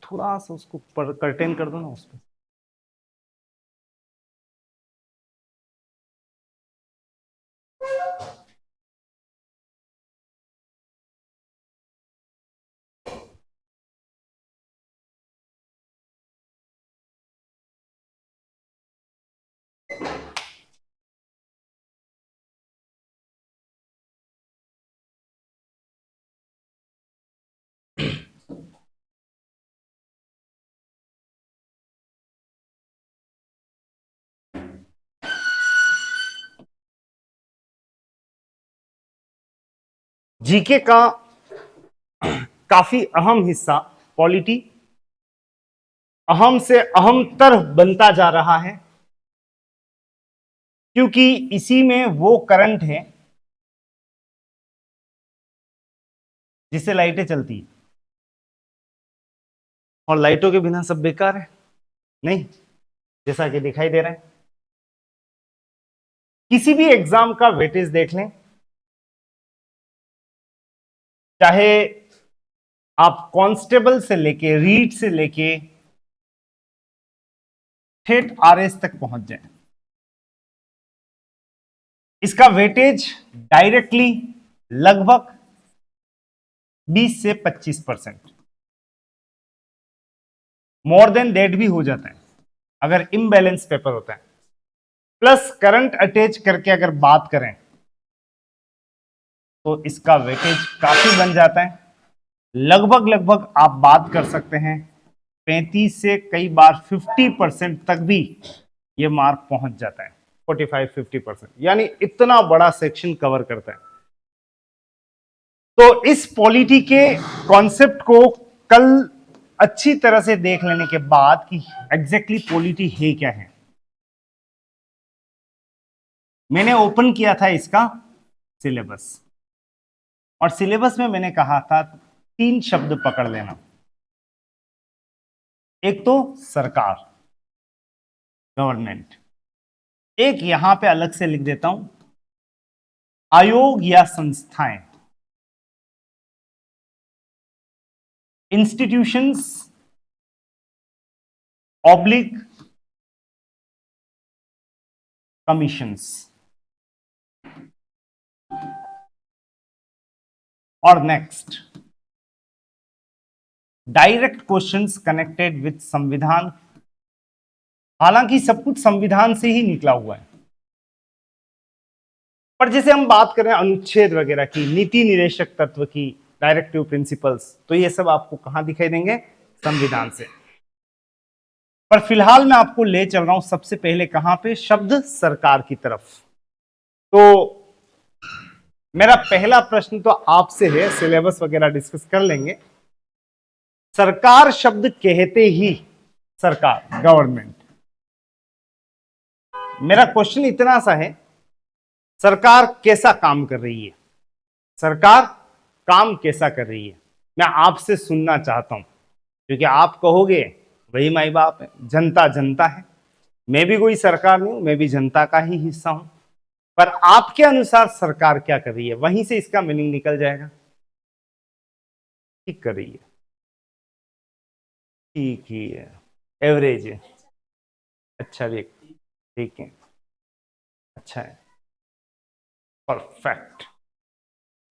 थोड़ा सा उसको कर्टेन कर दो ना उस पर। जीके का काफी अहम हिस्सा पॉलिटी अहम से अहमतर बनता जा रहा है, क्योंकि इसी में वो करंट है जिससे लाइटें चलती है, और लाइटों के बिना सब बेकार है, नहीं? जैसा कि दिखाई दे रहा है, किसी भी एग्जाम का वेटेज देख लें, चाहे आप कांस्टेबल से लेके रीट से लेके ठेठ आरएस तक पहुंच जाए, इसका वेटेज डायरेक्टली लगभग 20 से 25%, मोर देन दैट भी हो जाता है अगर इम्बैलेंस पेपर होता है। प्लस करंट अटैच करके अगर बात करें तो इसका वेटेज काफी बन जाता है। लगभग लगभग आप बात कर सकते हैं 35 से कई बार 50% तक भी ये मार्क पहुंच जाता है, 45-50%, यानी इतना बड़ा सेक्शन कवर करता है। तो इस पॉलिटी के कॉन्सेप्ट को कल अच्छी तरह से देख लेने के बाद कि एग्जैक्टली पॉलिटी है क्या है, मैंने ओपन किया था इसका सिलेबस, और सिलेबस में मैंने कहा था 3 शब्द पकड़ लेना। एक तो सरकार, गवर्नमेंट, एक यहां पे अलग से लिख देता हूं, आयोग या संस्थाएं, इंस्टीट्यूशंस ऑब्लिक कमीशंस। और next, direct questions connected with संविधान। हालांकि सब कुछ संविधान से ही निकला हुआ है, पर जैसे हम बात करें अनुच्छेद वगैरह की, नीति निदेशक तत्व की, डायरेक्टिव प्रिंसिपल्स, तो ये सब आपको कहां दिखाई देंगे? संविधान से। पर फिलहाल मैं आपको ले चल रहा हूं सबसे पहले कहां पे? शब्द सरकार की तरफ। तो मेरा पहला प्रश्न तो आपसे है, सिलेबस वगैरह डिस्कस कर लेंगे। सरकार शब्द कहते ही सरकार, गवर्नमेंट, मेरा क्वेश्चन इतना सा है, सरकार कैसा काम कर रही है? सरकार काम कैसा कर रही है, मैं आपसे सुनना चाहता हूं, क्योंकि आप कहोगे वही माई बाप है, जनता जनता है, मैं भी कोई सरकार नहीं हूं, मैं भी जनता का ही हिस्सा हूं, पर आपके अनुसार सरकार क्या कर रही है, वहीं से इसका मीनिंग निकल जाएगा। ठीक कर रही है, ठीक ही है, एवरेज है, अच्छा व्यक्ति, ठीक है, अच्छा है, परफेक्ट,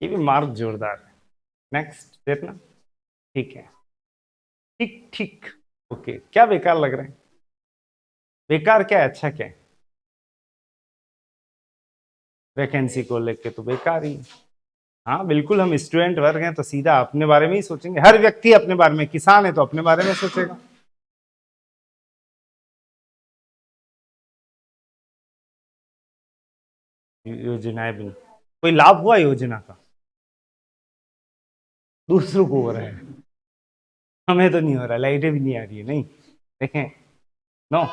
ये भी मार्क जोरदार है। नेक्स्ट देखना, ठीक है, ठीक ठीक, ओके। क्या बेकार लग रहा है? बेकार क्या है, अच्छा क्या है? वैकेंसी को लेके तो बेकार ही है। हाँ बिल्कुल, हम स्टूडेंट वर्ग हैं तो सीधा अपने बारे में ही सोचेंगे, हर व्यक्ति अपने बारे में, किसान है तो अपने बारे में सोचेगा। योजनाएं भी, कोई लाभ हुआ योजना का? दूसरों को हो रहा है, हमें तो नहीं हो रहा, लाइटें भी नहीं आ रही है, नहीं देखें, नो,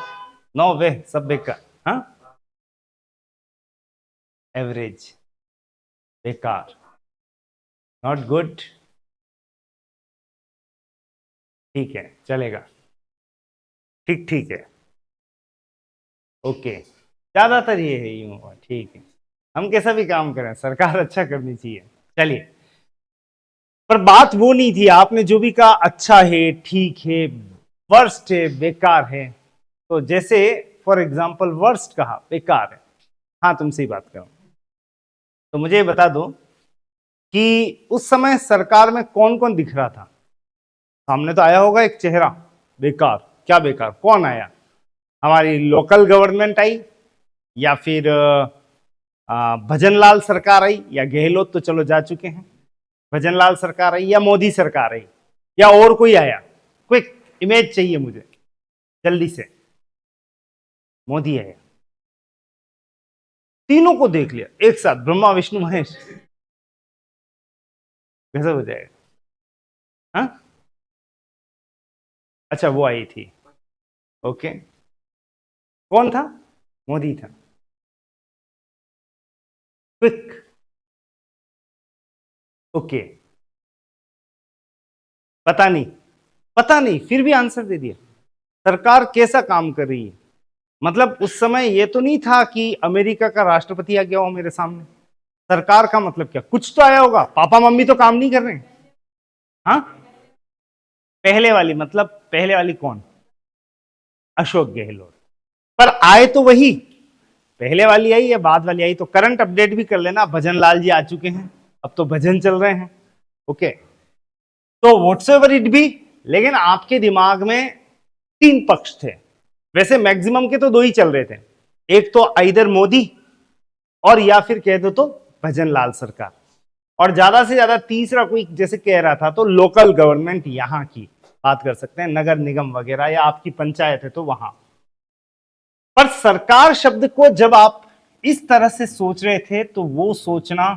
नो वे, सब बेकार। हाँ, एवरेज, बेकार, नॉट गुड, ठीक है, चलेगा, ठीक ठीक है, ओके, ज्यादातर ये है, यूं हुआ, ठीक है। हम कैसा भी काम करें, सरकार अच्छा करनी चाहिए। चलिए, पर बात वो नहीं थी, आपने जो भी कहा अच्छा है, ठीक है, वर्स्ट है, बेकार है। तो जैसे फॉर एग्जाम्पल वर्स्ट कहा, बेकार है, हाँ तुमसे ही बात करूं, तो मुझे ये बता दो कि उस समय सरकार में कौन कौन दिख रहा था? सामने तो आया होगा एक चेहरा, बेकार, क्या बेकार, कौन आया? हमारी लोकल गवर्नमेंट आई, या फिर भजनलाल सरकार आई, या गहलोत तो चलो जा चुके हैं, भजनलाल सरकार आई, या मोदी सरकार आई, या और कोई आया? क्विक इमेज चाहिए मुझे जल्दी से। मोदी आया, तीनों को देख लिया एक साथ, ब्रह्मा विष्णु महेश, कैसे हो जाएगा? हाँ अच्छा, वो आई थी, ओके, कौन था? मोदी था। क्विक, ओके, पता नहीं, पता नहीं, फिर भी आंसर दे दिया। सरकार कैसा काम कर रही है? मतलब उस समय ये तो नहीं था कि अमेरिका का राष्ट्रपति आ गया हो मेरे सामने। सरकार का मतलब क्या, कुछ तो आया होगा, पापा मम्मी तो काम नहीं कर रहे हैं। हाँ, पहले वाली, मतलब पहले वाली कौन? अशोक गहलोत। पर आए तो वही, पहले वाली आई या बाद वाली आई? तो करंट अपडेट भी कर लेना, भजन लाल जी आ चुके हैं, अब तो भजन चल रहे हैं, ओके। तो व्हाट्सएवर इट बी, लेकिन आपके दिमाग में तीन पक्ष थे, वैसे मैक्सिमम के तो दो ही चल रहे थे, एक तो आइदर मोदी, और या फिर कह दो तो भजन लाल सरकार, और ज्यादा से ज्यादा तीसरा कोई जैसे कह रहा था तो लोकल गवर्नमेंट, यहां की बात कर सकते हैं, नगर निगम वगैरह, या आपकी पंचायत है तो वहां। पर सरकार शब्द को जब आप इस तरह से सोच रहे थे तो वो सोचना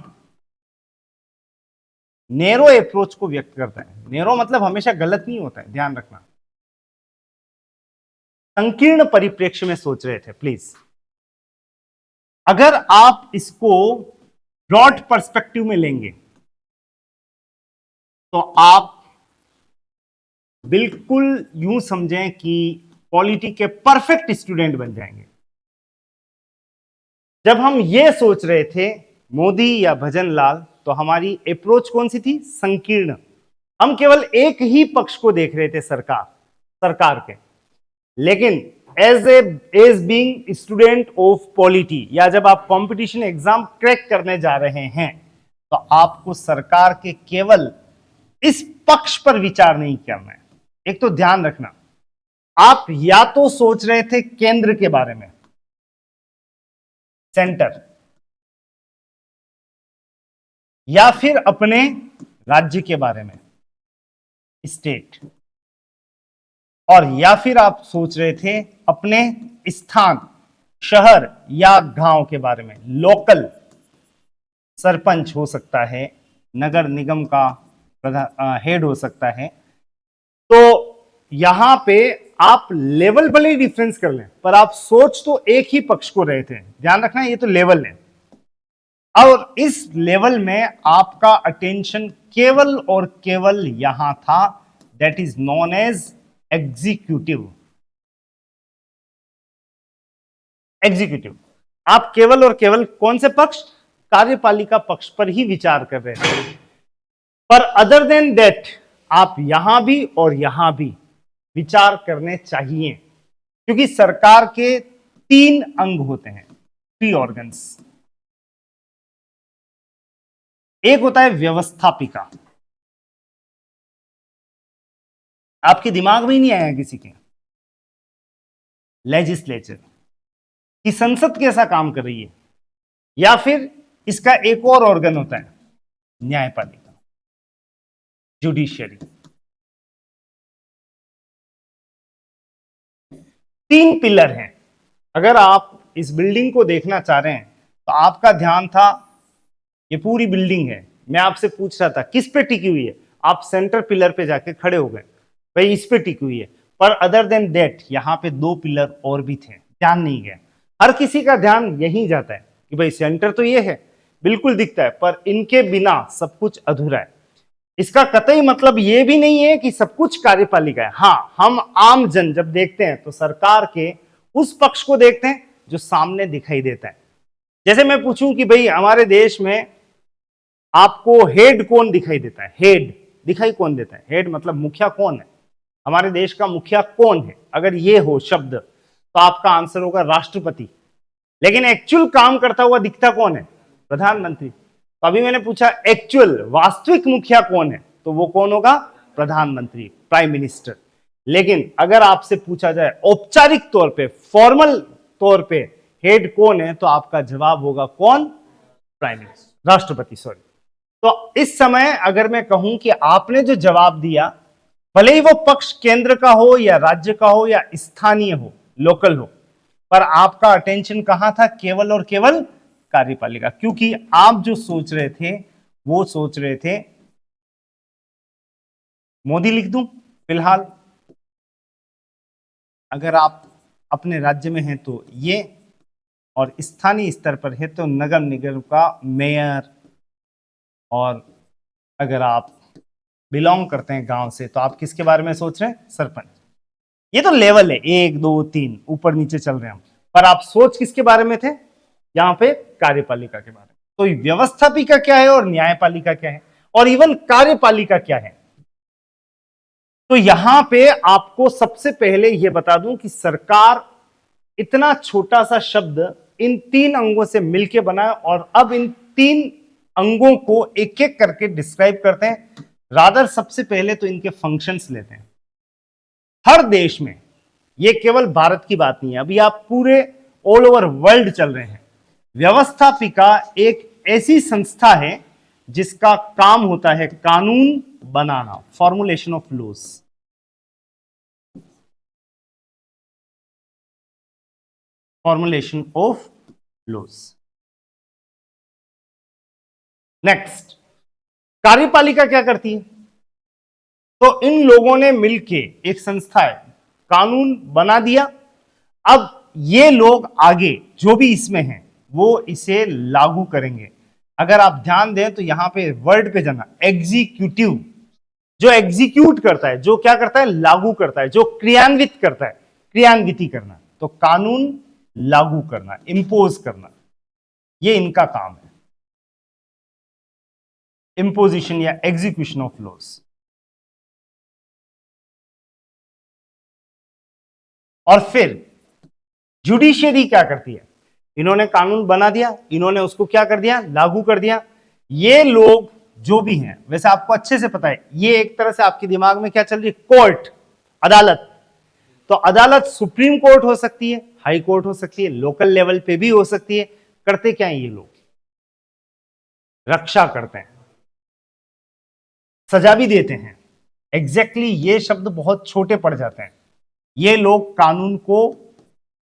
नैरो अप्रोच को व्यक्त करता है। नैरो मतलब हमेशा गलत नहीं होता है, ध्यान रखना। संकीर्ण परिप्रेक्ष्य में सोच रहे थे प्लीज। अगर आप इसको ब्रॉड पर्सपेक्टिव में लेंगे तो आप बिल्कुल यूं समझें कि पॉलिटी के परफेक्ट स्टूडेंट बन जाएंगे। जब हम ये सोच रहे थे मोदी या भजन लाल, तो हमारी अप्रोच कौन सी थी? संकीर्ण। हम केवल एक ही पक्ष को देख रहे थे, सरकार के। लेकिन as being student of polity, या जब आप कंपटीशन एग्जाम क्रैक करने जा रहे हैं, तो आपको सरकार के केवल इस पक्ष पर विचार नहीं करना है। एक तो ध्यान रखना, आप या तो सोच रहे थे केंद्र के बारे में, सेंटर, या फिर अपने राज्य के बारे में, स्टेट, और या फिर आप सोच रहे थे अपने स्थान, शहर या गांव के बारे में, लोकल, सरपंच हो सकता है, नगर निगम का हेड हो सकता है। तो यहां पे आप लेवल भले ही डिफरेंस कर लें, पर आप सोच तो एक ही पक्ष को रहे थे। ध्यान रखना, ये तो लेवल है। और इस लेवल में आपका अटेंशन केवल और केवल यहां था, that is known as executive. Executive, आप केवल और केवल कौन से पक्ष? कार्यपालिका पक्ष पर ही विचार कर रहे थे। पर अदर देन दैट आप यहां भी और यहां भी विचार करने चाहिए, क्योंकि सरकार के तीन अंग होते हैं, 3 ऑर्गन्स। एक होता है व्यवस्थापिका, आपके दिमाग में ही नहीं आया किसी के? लेजिस्लेचर, कि संसद कैसा काम कर रही है, या फिर इसका एक और ऑर्गन होता है न्यायपालिका, जुडिशियरी। 3 पिलर हैं। अगर आप इस बिल्डिंग को देखना चाह रहे हैं तो आपका ध्यान था, ये पूरी बिल्डिंग है, मैं आपसे पूछ रहा था किस पे टिकी हुई है, आप सेंटर पिलर पे जाके खड़े हो गए, भाई इस पे टिकी हुई है। पर अदर देन दैट यहां पे 2 पिलर और भी थे, ध्यान नहीं गया। हर किसी का ध्यान यहीं जाता है कि भाई सेंटर तो ये है, बिल्कुल दिखता है, पर इनके बिना सब कुछ अधूरा है। इसका कतई मतलब ये भी नहीं है कि सब कुछ कार्यपालिका है। हाँ, हम आम जन जब देखते हैं तो सरकार के उस पक्ष को देखते हैं जो सामने दिखाई देता है। जैसे मैं पूछूं कि भाई हमारे देश में आपको हेड कौन दिखाई देता है? हेड, दिखाई कौन देता है? हेड मतलब मुखिया कौन है, हमारे देश का मुखिया कौन है? अगर ये हो शब्द तो आपका आंसर होगा राष्ट्रपति। लेकिन एक्चुअल काम करता हुआ दिखता कौन है? प्रधानमंत्री। तो अभी मैंने पूछा एक्चुअल वास्तविक मुखिया कौन है, तो वो कौन होगा? प्रधानमंत्री, प्राइम मिनिस्टर। लेकिन अगर आपसे पूछा जाए औपचारिक तौर पे, फॉर्मल तौर पे हेड कौन है, तो आपका जवाब होगा कौन? प्राइम मिनिस्टर, राष्ट्रपति, सॉरी। तो इस समय अगर मैं कहूं कि आपने जो जवाब दिया, भले ही वो पक्ष केंद्र का हो या राज्य का हो या स्थानीय हो, लोकल हो, पर आपका अटेंशन कहां था? केवल और केवल कार्यपालिका। क्योंकि आप जो सोच रहे थे वो सोच रहे थे, मोदी लिख दूं फिलहाल, अगर आप अपने राज्य में हैं तो ये, और स्थानीय स्तर पर है तो नगर निगम का मेयर, और अगर आप बिलोंग करते हैं गांव से तो आप किसके बारे में सोच रहे हैं? सरपंच। ये तो लेवल है 1 2 3, ऊपर नीचे चल रहे हैं हम, पर आप सोच किसके बारे में थे? यहां पे कार्यपालिका के बारे में। तो व्यवस्थापिका क्या है और न्यायपालिका क्या है, और इवन कार्यपालिका क्या है? तो यहां पे आपको सबसे पहले यह बता दूं कि सरकार इतना छोटा सा शब्द इन 3 अंगों से मिलकर बना है, और अब इन 3 अंगों को एक एक करके डिस्क्राइब करते हैं। रादर सबसे पहले तो इनके फंक्शंस लेते हैं। हर देश में, यह केवल भारत की बात नहीं है, अभी आप पूरे ऑल ओवर वर्ल्ड चल रहे हैं, व्यवस्थापिका एक ऐसी संस्था है जिसका काम होता है कानून बनाना, formulation of laws. Formulation of laws. Next, कार्यपालिका क्या करती है? तो इन लोगों ने मिलके एक संस्था है, कानून बना दिया। अब ये लोग आगे जो भी इसमें हैं वो इसे लागू करेंगे। अगर आप ध्यान दें तो यहां पे वर्ड पे जाना, एग्जीक्यूटिव, जो एग्जीक्यूट करता है, जो क्या करता है? लागू करता है, जो क्रियान्वित करता है, क्रियान्विति करना। तो कानून लागू करना, इंपोज करना, ये इनका काम है, इंपोजिशन या एग्जीक्यूशन ऑफ लॉज। और फिर जुडिशियरी क्या करती है? इन्होंने कानून बना दिया, इन्होंने उसको क्या कर दिया? लागू कर दिया। ये लोग जो भी हैं, वैसे आपको अच्छे से पता है, ये एक तरह से आपके दिमाग में क्या चल रही है? कोर्ट, अदालत। तो अदालत सुप्रीम कोर्ट हो सकती है, हाई कोर्ट हो सकती है, लोकल लेवल पे भी हो सकती है। करते क्या है ये लोग? रक्षा करते हैं, सजा भी देते हैं। एग्जैक्टली ये शब्द बहुत छोटे पड़ जाते हैं। ये लोग कानून को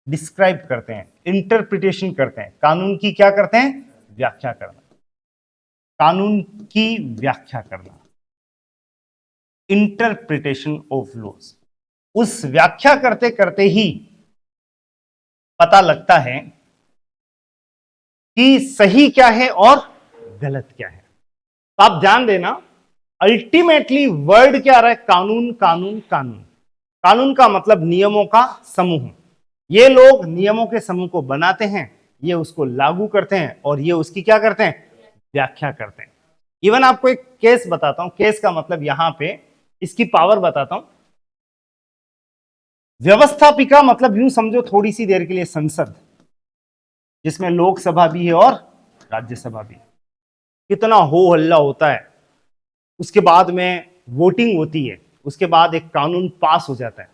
डिस्क्राइब करते हैं, इंटरप्रिटेशन करते हैं। कानून की क्या करते हैं? व्याख्या करना। कानून की व्याख्या करना, इंटरप्रिटेशन ऑफ लॉज। उस व्याख्या करते करते ही पता लगता है कि सही क्या है और गलत क्या है। तो आप ध्यान देना, अल्टीमेटली वर्ड क्या आ रहा है? कानून, कानून, कानून। कानून का मतलब नियमों का समूह। ये लोग नियमों के समूह को बनाते हैं, ये उसको लागू करते हैं, और ये उसकी क्या करते हैं? व्याख्या करते हैं। इवन आपको एक केस बताता हूं, केस का मतलब यहां पे इसकी पावर बताता हूं। व्यवस्थापिका मतलब यूं समझो थोड़ी सी देर के लिए संसद, जिसमें लोकसभा भी है और राज्यसभा भी। कितना हो हल्ला होता है, उसके बाद में वोटिंग होती है, उसके बाद एक कानून पास हो जाता है।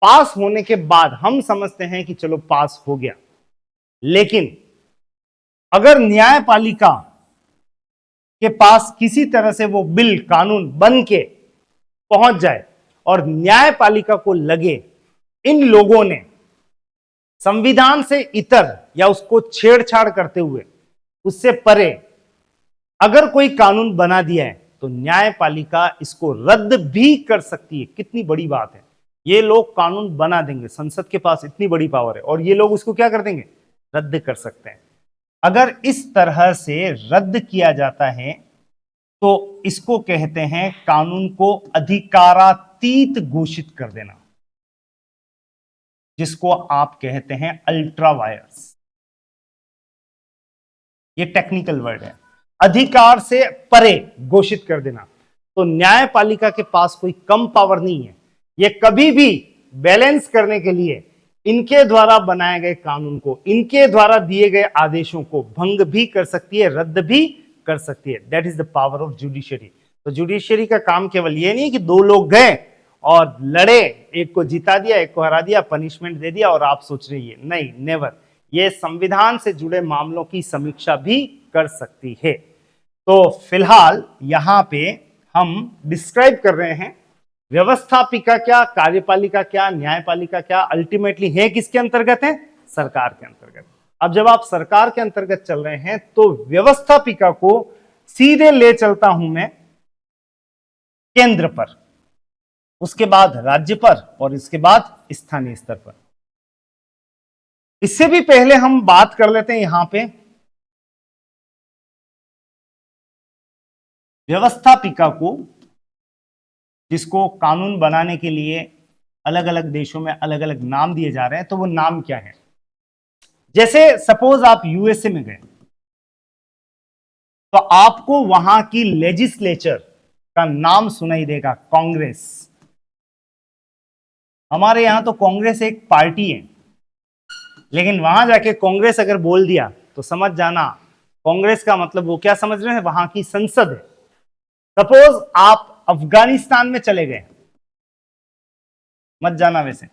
पास होने के बाद हम समझते हैं कि चलो पास हो गया, लेकिन अगर न्यायपालिका के पास किसी तरह से वो बिल, कानून बन के पहुंच जाए और न्यायपालिका को लगे इन लोगों ने संविधान से इतर या उसको छेड़छाड़ करते हुए उससे परे अगर कोई कानून बना दिया है, तो न्यायपालिका इसको रद्द भी कर सकती है। कितनी बड़ी बात है, ये लोग कानून बना देंगे, संसद के पास इतनी बड़ी पावर है, और ये लोग उसको क्या कर देंगे? रद्द कर सकते हैं। अगर इस तरह से रद्द किया जाता है तो इसको कहते हैं कानून को अधिकारातीत घोषित कर देना, जिसको आप कहते हैं अल्ट्रा वायर्स। ये टेक्निकल वर्ड है, अधिकार से परे घोषित कर देना। तो न्यायपालिका के पास कोई कम पावर नहीं है। ये कभी भी बैलेंस करने के लिए इनके द्वारा बनाए गए कानून को, इनके द्वारा दिए गए आदेशों को भंग भी कर सकती है, रद्द भी कर सकती है। That is the power of judiciary. तो जुडिशरी का काम केवल ये नहीं कि दो लोग गए और लड़े, एक को जिता दिया, एक को हरा दिया, पनिशमेंट दे दिया और आप सोच रही है, नहीं, नेवर। ये संविधान से जुड़े मामलों की समीक्षा भी कर सकती है। तो फिलहाल यहां पे हम डिस्क्राइब कर रहे हैं व्यवस्थापिका क्या, कार्यपालिका क्या, न्यायपालिका क्या, अल्टीमेटली है किसके अंतर्गत है? सरकार के अंतर्गत। अब जब आप सरकार के अंतर्गत चल रहे हैं तो व्यवस्थापिका को सीधे ले चलता हूं मैं केंद्र पर, उसके बाद राज्य पर और इसके बाद स्थानीय स्तर पर। इससे भी पहले हम बात कर लेते हैं यहां पे व्यवस्थापिका को, जिसको कानून बनाने के लिए अलग अलग देशों में अलग अलग नाम दिए जा रहे हैं। तो वो नाम क्या है? जैसे सपोज आप यूएसए में गए तो आपको वहां की लेजिस्लेचर का नाम सुनाई देगा, कांग्रेस। हमारे यहां तो कांग्रेस एक पार्टी है, लेकिन वहां जाके कांग्रेस अगर बोल दिया तो समझ जाना कांग्रेस का मतलब वो क्या समझ रहे हैं? वहां की संसद है। सपोज आप अफगानिस्तान में चले गए, मत जाना वैसे,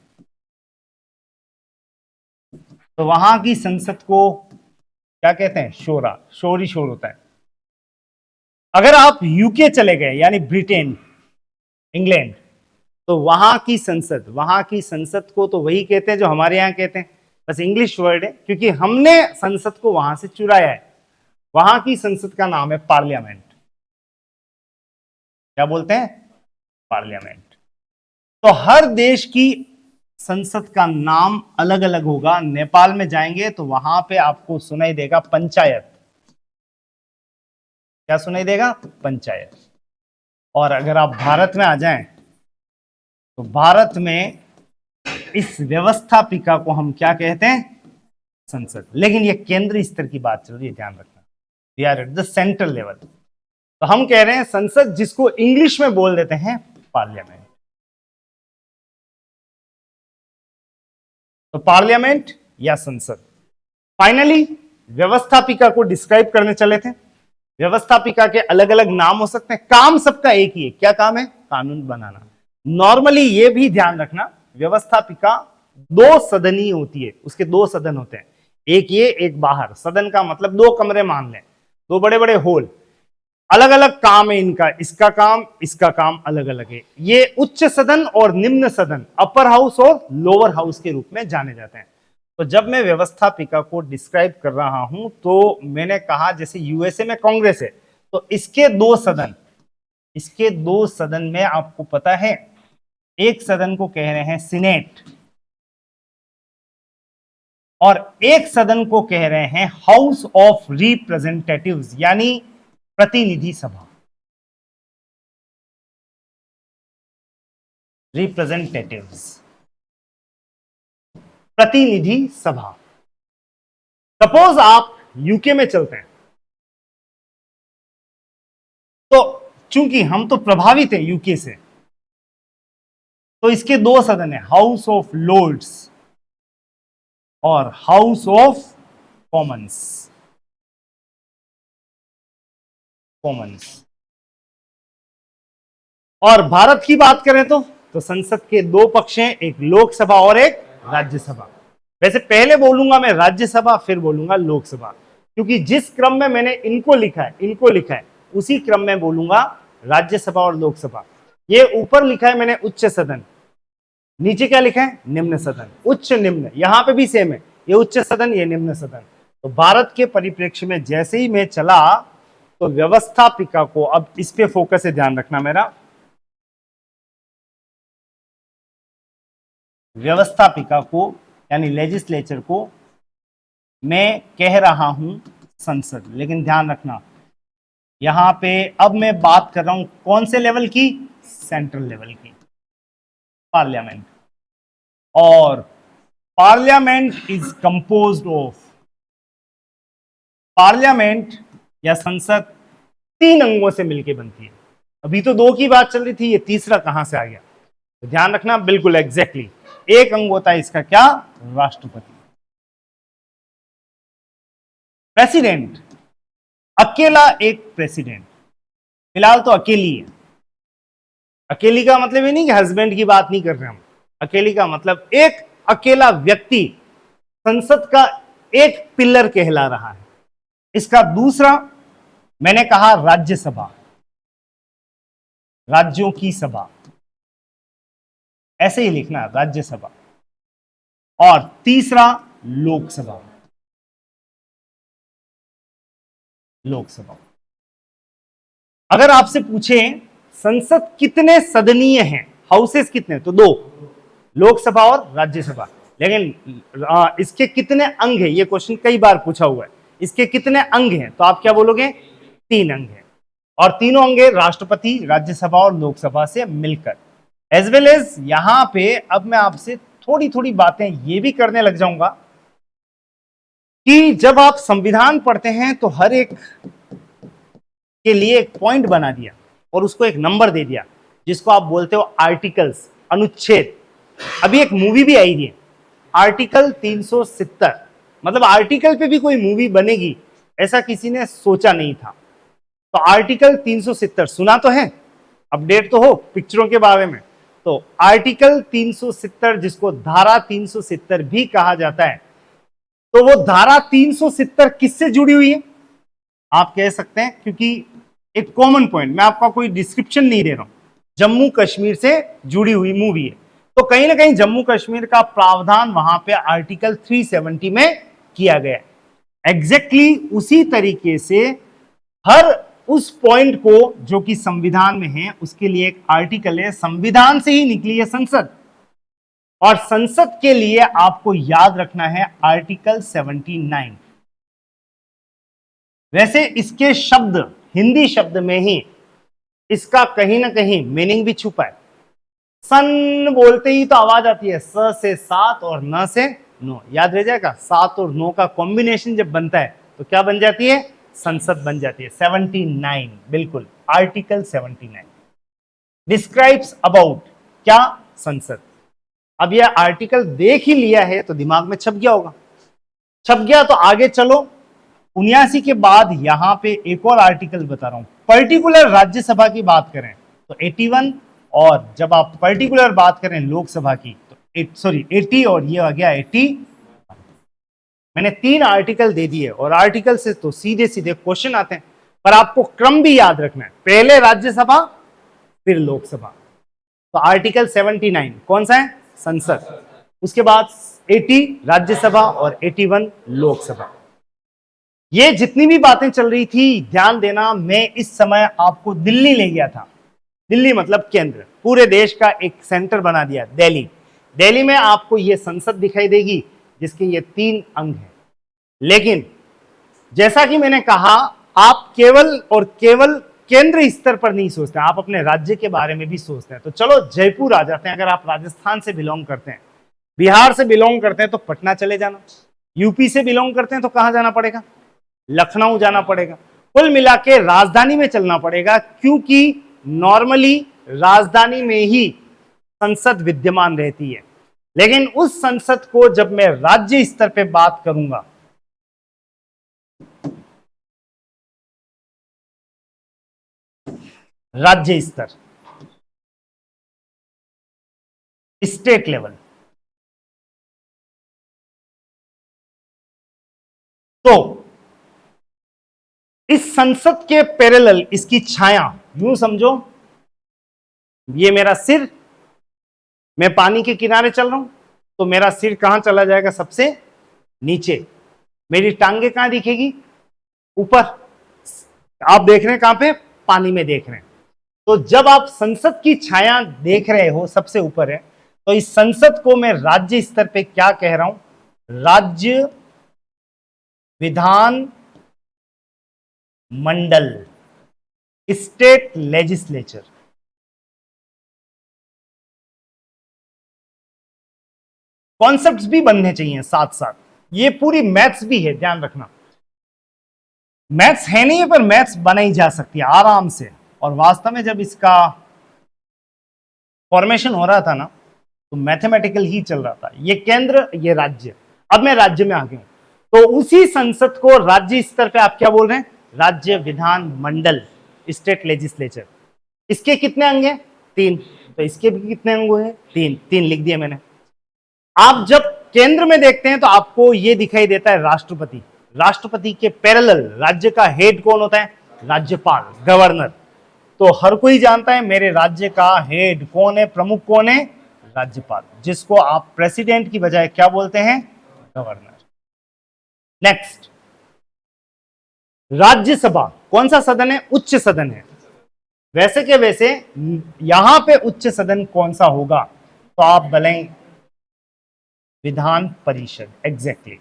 तो वहां की संसद को क्या कहते हैं? शोरा, शोर ही शोर होता है। अगर आप यूके चले गए यानी ब्रिटेन, इंग्लैंड, तो वहां की संसद को तो वही कहते हैं जो हमारे यहां कहते हैं, बस इंग्लिश वर्ड है, क्योंकि हमने संसद को वहां से चुराया है। वहां की संसद का नाम है पार्लियामेंट। क्या बोलते हैं? पार्लियामेंट। तो हर देश की संसद का नाम अलग अलग होगा। नेपाल में जाएंगे तो वहां पे आपको सुनाई देगा पंचायत। क्या सुनाई देगा? पंचायत। और अगर आप भारत में आ जाएं तो भारत में इस व्यवस्थापिका को हम क्या कहते हैं? संसद। लेकिन ये केंद्रीय स्तर की बात चल रही है, ध्यान रखना, we are at the central level. तो हम कह रहे हैं संसद, जिसको इंग्लिश में बोल देते हैं पार्लियामेंट। तो पार्लियामेंट या संसद। फाइनली व्यवस्थापिका को डिस्क्राइब करने चले थे। व्यवस्थापिका के अलग अलग नाम हो सकते हैं, काम सबका एक ही है। क्या काम है? कानून बनाना। नॉर्मली ये भी ध्यान रखना, व्यवस्थापिका दो सदनी होती है, उसके दो सदन होते हैं, एक ये एक बाहर। सदन का मतलब दो कमरे मान लें, दो बड़े बड़े होल, अलग अलग काम है इनका, इसका काम अलग अलग है। ये उच्च सदन और निम्न सदन, अपर हाउस और लोअर हाउस के रूप में जाने जाते हैं। तो जब मैं व्यवस्थापिका को डिस्क्राइब कर रहा हूं तो मैंने कहा जैसे यूएसए में कांग्रेस है, तो इसके दो सदन में आपको पता है, एक सदन को कह रहे हैं सीनेट और एक सदन को कह रहे हैं हाउस ऑफ रिप्रेजेंटेटिव्स, यानी प्रतिनिधि सभा। रिप्रेजेंटेटिव्स, प्रतिनिधि सभा। सपोज आप यूके में चलते हैं, तो चूंकि हम तो प्रभावित हैं यूके से, तो इसके दो सदन है, हाउस ऑफ लॉर्ड्स और हाउस ऑफ कॉमन्स। और भारत की बात करें तो संसद के दो पक्ष हैं, एक लोकसभा और एक राज्यसभा। वैसे पहले बोलूंगा मैं राज्यसभा, फिर बोलूंगा लोकसभा, क्योंकि जिस क्रम में मैंने इनको लिखा है उसी क्रम में बोलूंगा राज्यसभा और लोकसभा। ये ऊपर लिखा है मैंने उच्च सदन, नीचे क्या लिखा है? निम्न सदन। उच्च निम्न यहां पे भी सेम है, ये उच्च सदन, ये निम्न सदन। तो भारत के परिप्रेक्ष्य में जैसे ही मैं चला तो व्यवस्थापिका को, अब इस पे फोकस है, ध्यान रखना मेरा, व्यवस्थापिका को यानी लेजिस्लेचर को मैं कह रहा हूं संसद। लेकिन ध्यान रखना यहां पे अब मैं बात कर रहा हूं कौन से लेवल की? सेंट्रल लेवल की, पार्लियामेंट। और parliament is composed of, parliament या संसद तीन अंगों से मिलकर बनती है। अभी तो दो की बात चल रही थी, ये तीसरा कहां से आ गया? तो ध्यान रखना, बिल्कुल एग्जैक्टली एक अंग होता है इसका, क्या? राष्ट्रपति। प्रेसिडेंट, अकेला एक प्रेसिडेंट, फिलहाल तो अकेली है। अकेली का मतलब ये नहीं कि हस्बैंड की बात नहीं कर रहे हम, अकेली का मतलब एक अकेला व्यक्ति संसद का एक पिलर कहला रहा है। इसका दूसरा, मैंने कहा राज्यसभा, राज्यों की सभा, ऐसे ही लिखना राज्यसभा। और तीसरा लोकसभा, लोकसभा। अगर आपसे पूछे संसद कितने सदनीय हैं, हाउसेस कितने, तो दो, लोकसभा और राज्यसभा। लेकिन इसके कितने अंग हैं, ये क्वेश्चन कई बार पूछा हुआ है, इसके कितने अंग हैं, तो आप क्या बोलोगे? 3 अंग हैं। और तीनों अंग हैं राष्ट्रपति, राज्यसभा और लोकसभा से मिलकर। एज वेल एज यहां पे अब मैं आपसे थोड़ी थोड़ी बातें ये भी करने लग जाऊंगा कि जब आप संविधान पढ़ते हैं तो हर एक के लिए एक पॉइंट बना दिया और उसको एक नंबर दे दिया, जिसको आप बोलते हो आर्टिकल्स, अनुच्छेद। अभी एक मूवी भी आई है, आर्टिकल 370, मतलब आर्टिकल पे भी कोई मूवी बनेगी ऐसा किसी ने सोचा नहीं था। तो आर्टिकल 370 सुना तो है, अपडेट तो हो पिक्चरों के बारे में। तो आर्टिकल 370, जिसको धारा 370 भी कहा जाता है, तो वो धारा 370 किससे जुड़ी हुई है? आप कह सकते हैं, क्योंकि एक कॉमन पॉइंट, मैं आपका कोई डिस्क्रिप्शन नहीं दे रहा हूं, जम्मू कश्मीर से जुड़ी हुई मूवी है, तो कहीं ना कहीं जम्मू कश्मीर का प्रावधान वहां पे आर्टिकल 370 में किया गया है। एग्जैक्टली उसी तरीके से हर उस पॉइंट को जो कि संविधान में है, उसके लिए एक आर्टिकल है, संविधान से ही निकली है संसद। और संसद के लिए आपको याद रखना है आर्टिकल 79। वैसे इसके शब्द, हिंदी शब्द में ही इसका कहीं ना कहीं मीनिंग भी छुपा है। सन बोलते ही तो आवाज आती है, स से 7 और न से 9, याद रह जाएगा। 7 और 9 का कॉम्बिनेशन जब बनता है तो क्या बन जाती है? संसद बन जाती है। 79, बिल्कुल, आर्टिकल 79 डिस्क्राइब्स अबाउट क्या? संसद। अब यह आर्टिकल देख ही लिया है तो दिमाग में छप गया होगा। छप गया तो आगे चलो, 79 के बाद यहां पे एक और आर्टिकल बता रहा हूं। पर्टिकुलर राज्यसभा की बात करें तो 81, और जब आप पर्टिकुलर बात करें लोकसभा की तो 80, और ये आ गया 80। मैंने 3 आर्टिकल दे दिए, और आर्टिकल से तो सीधे सीधे क्वेश्चन आते हैं, पर आपको क्रम भी याद रखना है, पहले राज्यसभा फिर लोकसभा। तो आर्टिकल 79 कौन सा है? संसद। उसके बाद 80 राज्यसभा और 81 लोकसभा। ये जितनी भी बातें चल रही थी, ध्यान देना, मैं इस समय आपको दिल्ली ले गया था। दिल्ली मतलब केंद्र, पूरे देश का एक सेंटर बना दिया, दिल्ली। दिल्ली में आपको ये संसद दिखाई देगी, जिसके ये 3 अंग हैं। लेकिन जैसा कि मैंने कहा, आप केवल और केवल केंद्र स्तर पर नहीं सोचते, आप अपने राज्य के बारे में भी सोचते हैं। तो चलो जयपुर आ जाते हैं। अगर आप राजस्थान से बिलोंग करते हैं, बिहार से बिलोंग करते हैं तो पटना चले जाना, यूपी से बिलोंग करते हैं तो कहां जाना पड़ेगा? लखनऊ जाना पड़ेगा। कुल मिला के राजधानी में चलना पड़ेगा, क्योंकि नॉर्मली राजधानी में ही संसद विद्यमान रहती है। लेकिन उस संसद को जब मैं राज्य स्तर पे बात करूंगा, राज्य स्तर, स्टेट लेवल, तो इस संसद के पैरेलल इसकी छाया, यूं समझो ये मेरा सिर, मैं पानी के किनारे चल रहा हूं तो मेरा सिर कहां चला जाएगा? सबसे नीचे। मेरी टांगे कहां दिखेगी? ऊपर। आप देख रहे हैं कहां पे? पानी में देख रहे हैं। तो जब आप संसद की छाया देख रहे हो, सबसे ऊपर है, तो इस संसद को मैं राज्य स्तर पे क्या कह रहा हूं? राज्य विधान मंडल, स्टेट लेजिस्लेचर। कॉन्सेप्ट्स भी बनने चाहिए साथ साथ, ये पूरी मैथ्स भी है, ध्यान रखना। मैथ्स है नहीं है, पर मैथ्स बनाई जा सकती है आराम से। और वास्तव में जब इसका फॉर्मेशन हो रहा था ना, तो मैथमेटिकल ही चल रहा था। ये केंद्र, ये राज्य। अब मैं राज्य में आ गया हूं, तो उसी संसद को राज्य स्तर पे आप क्या बोल रहे हैं? राज्य विधान मंडल, स्टेट लेजिस्लेचर। इसके कितने अंग हैं? 3। तो इसके भी कितने अंग हैं? 3। 3 लिख दिया मैंने। आप जब केंद्र में देखते हैं तो आपको यह दिखाई देता है राष्ट्रपति। राष्ट्रपति के पैरेलल राज्य का हेड कौन होता है? राज्यपाल, गवर्नर। तो हर कोई जानता है मेरे राज्य का हेड कौन है, प्रमुख कौन है? राज्यपाल, जिसको आप प्रेसिडेंट की बजाय क्या बोलते हैं? गवर्नर। नेक्स्ट, राज्यसभा कौन सा सदन है? उच्च सदन है। वैसे के वैसे यहां पे उच्च सदन कौन सा होगा? तो आप बोलेंगे Vidhan Parishad. Exactly,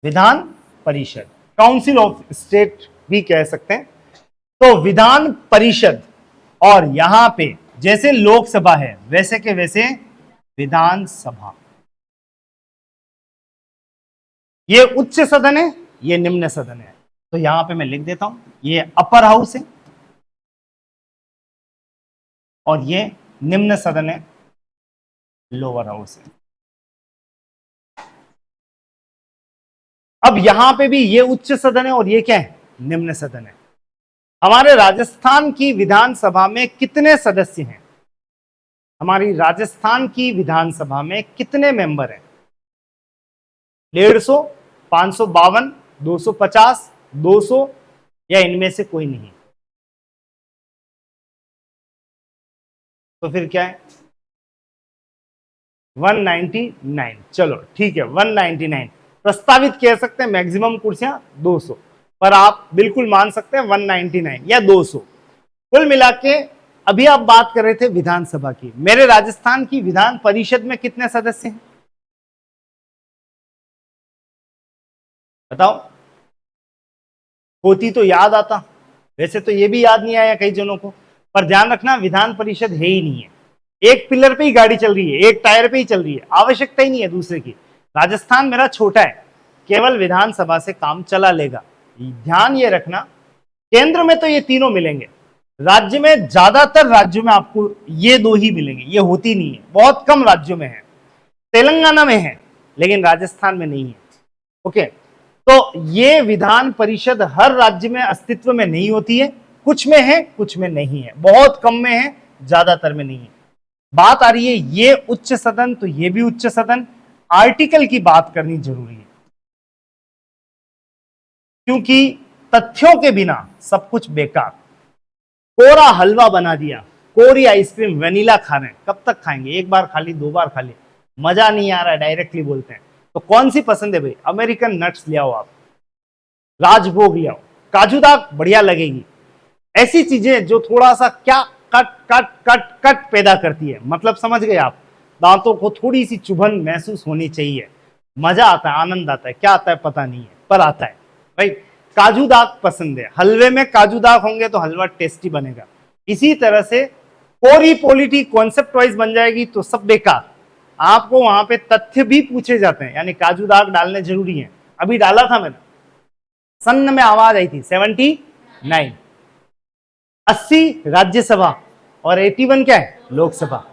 Vidhan Parishad, council of state भी कह सकते हैं। तो विधान परिषद, और यहां पे जैसे लोकसभा है वैसे के वैसे विधानसभा। ये उच्च सदन है, ये निम्न सदन है। तो यहां पे मैं लिख देता हूं, ये अपर हाउस है और ये निम्न सदन है, लोअर हाउस है। अब यहां पे भी ये उच्च सदन है और ये क्या है? निम्न सदन है। हमारे राजस्थान की विधानसभा में कितने सदस्य हैं? हमारी राजस्थान की विधानसभा में कितने मेंबर हैं? 150, 552, 250, 200 या इनमें से कोई नहीं? तो फिर क्या है? 199। चलो ठीक है, 199 प्रस्तावित कह सकते हैं। मैक्सिमम कुर्सियां 200, पर आप बिल्कुल मान सकते हैं 199 या 200। कुल मिला के अभी आप बात कर रहे थे विधानसभा की। मेरे राजस्थान की विधान परिषद में कितने सदस्य हैं बताओ? होती तो याद आता, वैसे तो ये भी याद नहीं आया कई जनों को, पर ध्यान रखना विधान परिषद है ही नहीं है। एक पिलर पे ही गाड़ी चल रही है, एक टायर पे ही चल रही है, आवश्यकता ही नहीं है दूसरे की। राजस्थान मेरा छोटा है, केवल विधानसभा से काम चला लेगा। ध्यान ये रखना, केंद्र में तो ये तीनों मिलेंगे, राज्य में ज्यादातर राज्यों में आपको ये 2 ही मिलेंगे। ये होती नहीं है, बहुत कम राज्यों में है। तेलंगाना में है लेकिन राजस्थान में नहीं है। ओके, तो ये विधान परिषद हर राज्य में अस्तित्व में नहीं होती है, कुछ में है कुछ में नहीं है, बहुत कम में है, ज्यादातर में नहीं है। बात आ रही है ये उच्च सदन, तो ये भी उच्च सदन। आर्टिकल की बात करनी जरूरी है, क्योंकि तथ्यों के बिना सब कुछ बेकार। कोरा हलवा बना दिया, कोरी आइसक्रीम, वेनिला खा रहे हैं, कब तक खाएंगे? एक बार खा ली, 2 बार खा ली, मजा नहीं आ रहा, डायरेक्टली बोलते हैं। तो कौन सी पसंद है भाई? अमेरिकन नट्स ले आओ, आप राजभोग ले आओ, काजू दाग बढ़िया लगेगी। ऐसी चीजें जो थोड़ा सा क्या कट कट कट कट पैदा करती है, मतलब समझ गए आप? दांतों को थोड़ी सी चुभन महसूस होनी चाहिए, मजा आता है, आनंद आता है। क्या आता है पता नहीं है, पर आता है भाई। काजू दाग पसंद है, हलवे में काजू दाग होंगे तो हलवा टेस्टी बनेगा। इसी तरह से कोरी पॉलिटी कॉन्सेप्ट वाइज बन जाएगी तो सब बेकार। आपको वहां पे तथ्य भी पूछे जाते हैं, यानी काजू दाग डालने जरूरी है। अभी डाला था मैंने, सन्न में आवाज आई थी 79। 80 राज्यसभा और 81 क्या है? लोकसभा।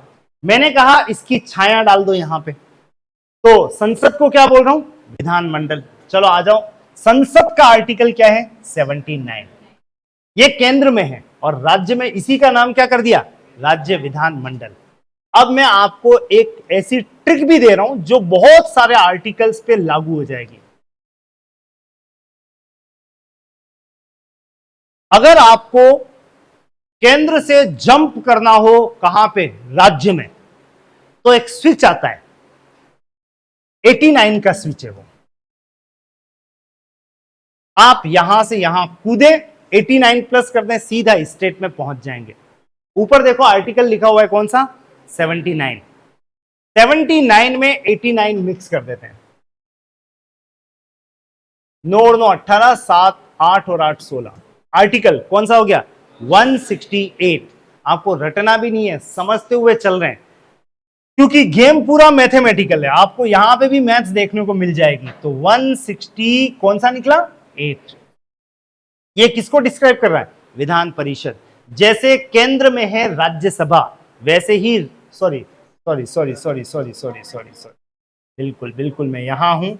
मैंने कहा इसकी छाया डाल दो यहां पे, तो संसद को क्या बोल रहा हूं? विधानमंडल। चलो आ जाओ, संसद का आर्टिकल क्या है? 79। ये केंद्र में है और राज्य में इसी का नाम क्या कर दिया? राज्य विधानमंडल। अब मैं आपको एक ऐसी ट्रिक भी दे रहा हूं जो बहुत सारे आर्टिकल्स पे लागू हो जाएगी। अगर आपको केंद्र से जंप करना हो कहां पे? राज्य में, तो एक स्विच आता है, 89 का स्विच है वो। आप यहां से यहां कूदे, 89 प्लस कर दें, सीधा स्टेट में पहुंच जाएंगे। ऊपर देखो आर्टिकल लिखा हुआ है कौन सा? 79। 79 में 89 मिक्स कर देते हैं। 9 और 9 18, 7 8 और 8 16। आर्टिकल कौन सा हो गया? 168। आपको रटना भी नहीं है, समझते हुए चल रहे हैं, क्योंकि गेम पूरा मैथमेटिकल है। आपको यहां पे भी मैथ्स देखने को मिल जाएगी। तो 160 कौन सा निकला? 8। ये किसको डिस्क्राइब कर रहा है? विधान परिषद। जैसे केंद्र में है राज्यसभा, वैसे ही sorry sorry sorry sorry sorry sorry sorry sorry बिल्कुल बिल्कुल मैं यहां हूं,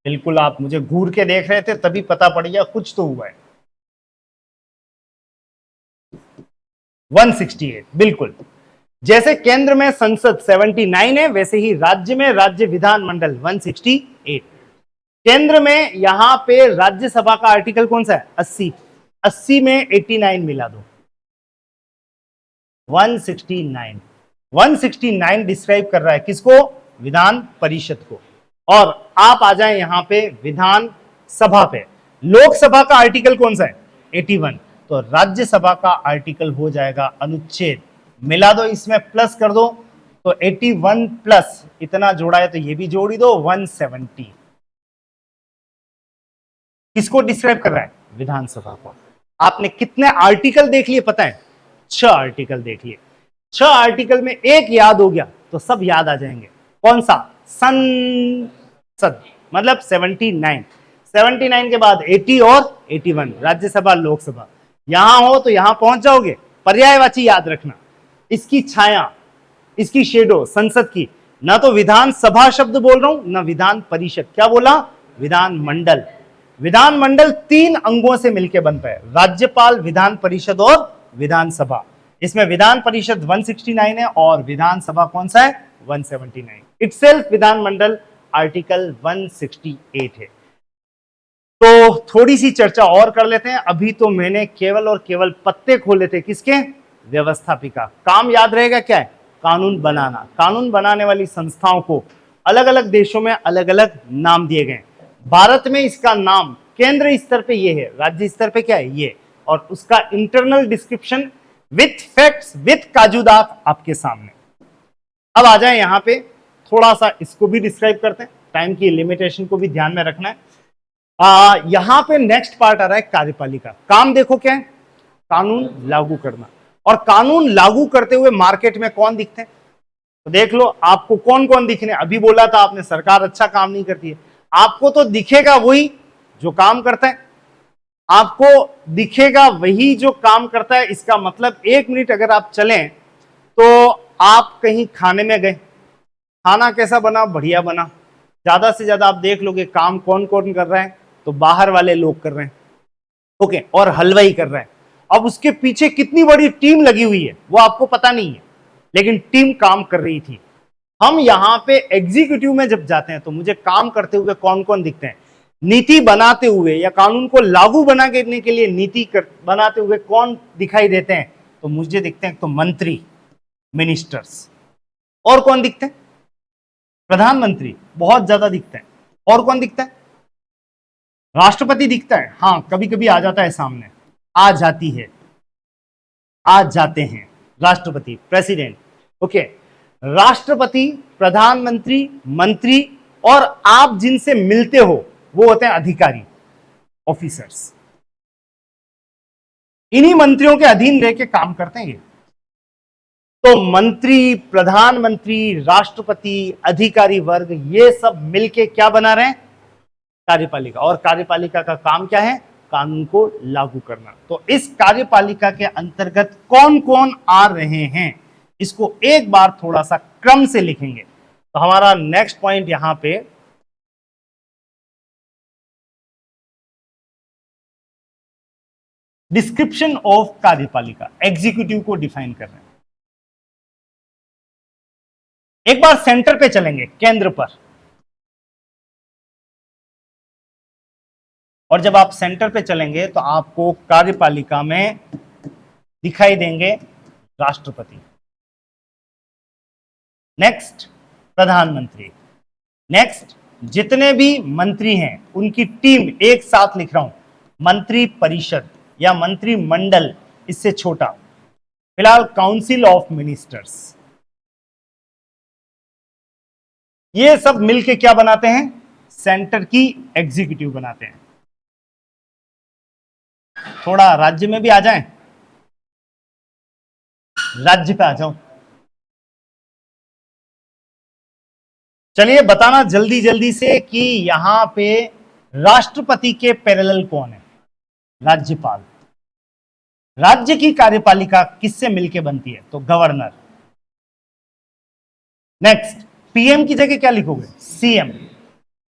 बिल्कुल आप मुझे घूर के देख रहे थे तभी पता पड़ गया कुछ तो हुआ है। 168 बिल्कुल। जैसे केंद्र में संसद 79 है, वैसे ही राज्य में राज्य विधानमंडल 168। केंद्र में यहां पे राज्यसभा का आर्टिकल कौन सा है? 80। 80 में 89 मिला दो, 169। 169 डिस्क्राइब कर रहा है किसको? विधान परिषद को। और आप आ जाए यहां पे विधान सभा पे। लोकसभा का आर्टिकल कौन सा है? 81। तो राज्यसभा का आर्टिकल हो जाएगा अनुच्छेद, मिला दो इसमें प्लस कर दो, तो 81 प्लस इतना जोड़ा है तो ये भी जोड़ ही दो, 170। किसको डिस्क्राइब कर रहा है? विधानसभा को। आपने कितने आर्टिकल देख लिए पता है? 6 आर्टिकल देख लिए। 6 आर्टिकल में एक याद हो गया तो सब याद आ जाएंगे। कौन सा? संसद, मतलब 79। 79 के बाद 80 और 81, राज्यसभा लोकसभा। यहां हो तो यहां पहुंच जाओगे। पर्यायवाची याद रखना, इसकी छाया, इसकी शेडो संसद की। ना तो विधानसभा शब्द बोल रहा हूं ना विधान परिषद। क्या बोला? विधानमंडल। विधानमंडल 3 अंगों से मिलकर बनता है, राज्यपाल, विधान परिषद और विधानसभा। इसमें विधान परिषद 169 है और विधानसभा कौन सा है? 179। इटसेल्फ विधानमंडल आर्टिकल 168 है। तो थोड़ी सी चर्चा और कर लेते हैं। अभी तो मैंने केवल और केवल पत्ते खोले थे किसके? व्यवस्थापिका। काम याद रहेगा क्या है? कानून बनाना। कानून बनाने वाली संस्थाओं को अलग अलग देशों में अलग अलग नाम दिए गए। भारत में इसका नाम केंद्र स्तर पे ये है, राज्य स्तर पे क्या है? ये। और उसका internal description with facts with काजूदात आपके सामने। अब आ जाए यहां पे, थोड़ा सा इसको भी डिस्क्राइब करते हैं, टाइम की लिमिटेशन को भी ध्यान में रखना है। यहां पे नेक्स्ट पार्ट आ रहा है कार्यपालिका। काम देखो क्या है? कानून लागू करना। और कानून लागू करते हुए मार्केट में कौन दिखते हैं? तो देख लो आपको कौन कौन दिखने। अभी बोला था आपने सरकार अच्छा काम नहीं करती है, आपको तो दिखेगा वही जो काम करता है। आपको दिखेगा वही जो काम करता है। इसका मतलब 1 मिनट अगर आप चलें तो आप कहीं खाने में गए, खाना कैसा बना? बढ़िया बना। ज्यादा से ज्यादा आप देख लोगे काम कौन कौन कर रहा है, तो बाहर वाले लोग कर रहे हैं, ओके, और हलवाई कर रहा है। अब उसके पीछे कितनी बड़ी टीम लगी हुई है वो आपको पता नहीं है, लेकिन टीम काम कर रही थी। हम यहां पे एग्जीक्यूटिव में जब जाते हैं तो मुझे काम करते हुए कौन कौन दिखते हैं? नीति बनाते हुए या कानून को लागू बनाने के लिए नीति बनाते हुए कौन दिखाई देते हैं? तो मुझे दिखते हैं तो मंत्री, मिनिस्टर्स। और कौन दिखते हैं? प्रधानमंत्री बहुत ज्यादा दिखते हैं। और कौन दिखता है? राष्ट्रपति दिखता है, हाँ कभी कभी आ जाता है सामने, आ जाती है, आ जाते हैं राष्ट्रपति, प्रेसिडेंट, ओके। राष्ट्रपति, प्रधानमंत्री, मंत्री, और आप जिनसे मिलते हो वो होते हैं अधिकारी, ऑफिसर्स। इन्हीं मंत्रियों के अधीन रह के काम करते हैं ये। तो मंत्री, प्रधानमंत्री, राष्ट्रपति, अधिकारी वर्ग, ये सब मिलके क्या बना रहे हैं? कार्यपालिका। और कार्यपालिका का काम क्या है? कानून को लागू करना। तो इस कार्यपालिका के अंतर्गत कौन कौन आ रहे हैं, इसको एक बार थोड़ा सा क्रम से लिखेंगे। तो हमारा नेक्स्ट पॉइंट यहां पे डिस्क्रिप्शन ऑफ कार्यपालिका, एग्जीक्यूटिव को डिफाइन कर रहे हैं। एक बार सेंटर पे चलेंगे, केंद्र पर। और जब आप सेंटर पे चलेंगे तो आपको कार्यपालिका में दिखाई देंगे राष्ट्रपति, नेक्स्ट प्रधानमंत्री, नेक्स्ट जितने भी मंत्री हैं उनकी टीम, एक साथ लिख रहा हूं, मंत्री परिषद या मंत्रिमंडल, इससे छोटा, फिलहाल काउंसिल ऑफ मिनिस्टर्स। ये सब मिलके क्या बनाते हैं? सेंटर की एग्जीक्यूटिव बनाते हैं। थोड़ा राज्य में भी आ जाएं, राज्य पे आ जाओ। चलिए बताना जल्दी जल्दी से कि यहां पे राष्ट्रपति के पैरेलल कौन है? राज्यपाल। राज्य की कार्यपालिका किससे मिलकर बनती है? तो गवर्नर। नेक्स्ट, पीएम की जगह क्या लिखोगे? सीएम।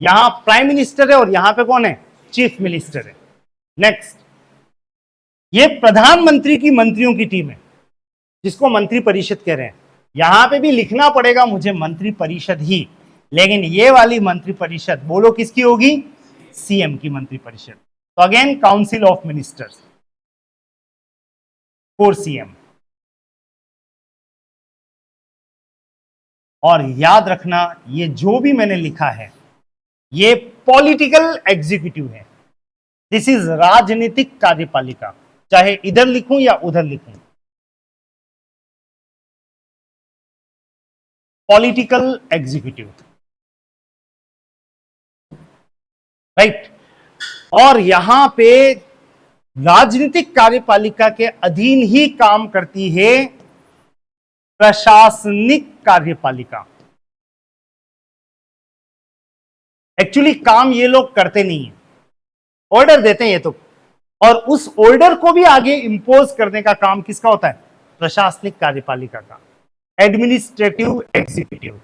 यहां प्राइम मिनिस्टर है और यहां पे कौन है? चीफ मिनिस्टर है। नेक्स्ट, ये प्रधानमंत्री की मंत्रियों की टीम है जिसको मंत्री परिषद कह रहे हैं। यहां पे भी लिखना पड़ेगा मुझे मंत्री परिषद ही, लेकिन ये वाली मंत्री परिषद बोलो किसकी होगी? सीएम की मंत्री परिषद। तो again council of ministers for CM. और याद रखना, ये जो भी मैंने लिखा है ये पॉलिटिकल एग्जीक्यूटिव है, दिस इज राजनीतिक कार्यपालिका, चाहे इधर लिखूं या उधर लिखूं, पॉलिटिकल एग्जीक्यूटिव, राइट। और यहां पे राजनीतिक कार्यपालिका के अधीन ही काम करती है प्रशासनिक कार्यपालिका। एक्चुअली काम ये लोग करते नहीं है, ऑर्डर देते हैं ये तो, और उस ऑर्डर को भी आगे इंपोज करने का काम किसका होता है? प्रशासनिक कार्यपालिका का, एडमिनिस्ट्रेटिव एग्जीक्यूटिव।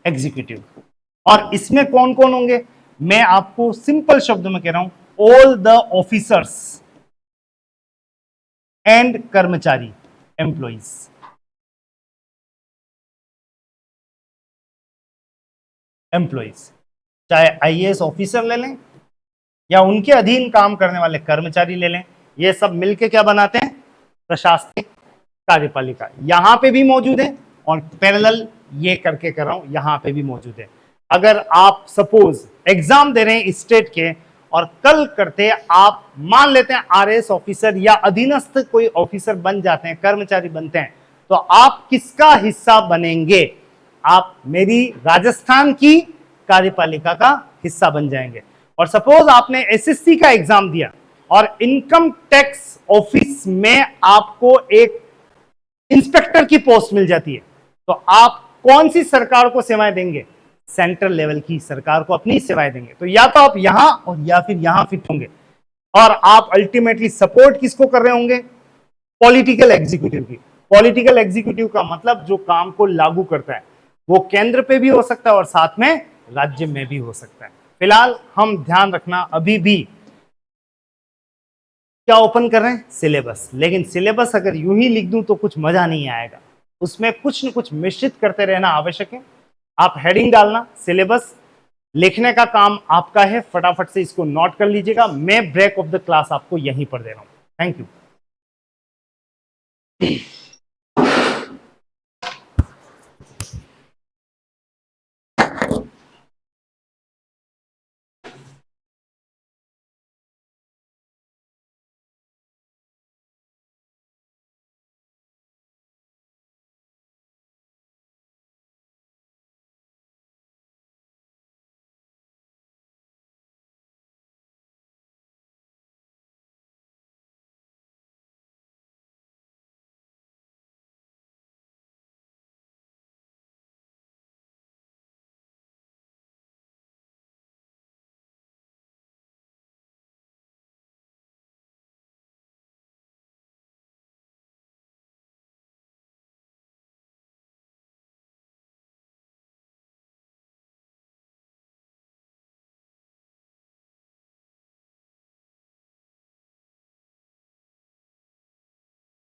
एग्जीक्यूटिव। और इसमें कौन कौन होंगे? मैं आपको सिंपल शब्दों में कह रहा हूं, ऑल द ऑफिसर्स एंड कर्मचारी, एम्प्लॉइज। एम्प्लॉइज, चाहे आईएएस ऑफिसर ले लें या उनके अधीन काम करने वाले कर्मचारी ले लें, ये सब मिलके क्या बनाते हैं? प्रशासनिक कार्यपालिका। यहां पे भी मौजूद है और पैरेलल ये करके कर रहा हूं, यहां पे भी मौजूद है। अगर आप सपोज एग्जाम दे रहे हैं स्टेट के और कल करते आप मान लेते हैं आरएएस ऑफिसर या अधीनस्थ कोई ऑफिसर बन जाते हैं, कर्मचारी बनते हैं, तो आप किसका हिस्सा बनेंगे? आप मेरी राजस्थान की कार्यपालिका का हिस्सा बन जाएंगे। और सपोज आपने एसएससी का एग्जाम दिया और इनकम टैक्स ऑफिस में आपको एक इंस्पेक्टर की पोस्ट मिल जाती है, तो आप कौन सी सरकार को सेवाएं देंगे? सेंट्रल लेवल की सरकार को अपनी सेवाएं देंगे। तो या तो आप यहां और या फिर यहां फिट होंगे, और आप अल्टीमेटली सपोर्ट किसको कर रहे होंगे? पॉलिटिकल एग्जीक्यूटिव की। पॉलिटिकल एग्जीक्यूटिव का मतलब जो काम को लागू करता है, वो केंद्र पे भी हो सकता है और साथ में राज्य में भी हो सकता है। फिलहाल हम ध्यान रखना, अभी भी क्या ओपन कर रहे हैं? सिलेबस। लेकिन सिलेबस अगर यूं ही लिख दूं तो कुछ मजा नहीं आएगा, उसमें कुछ न कुछ मिश्रित करते रहना आवश्यक है। आप हेडिंग डालना, सिलेबस लिखने का काम आपका है, फटाफट से इसको नोट कर लीजिएगा। मैं ब्रेक ऑफ द क्लास आपको यहीं पर दे रहा हूं। Thank you.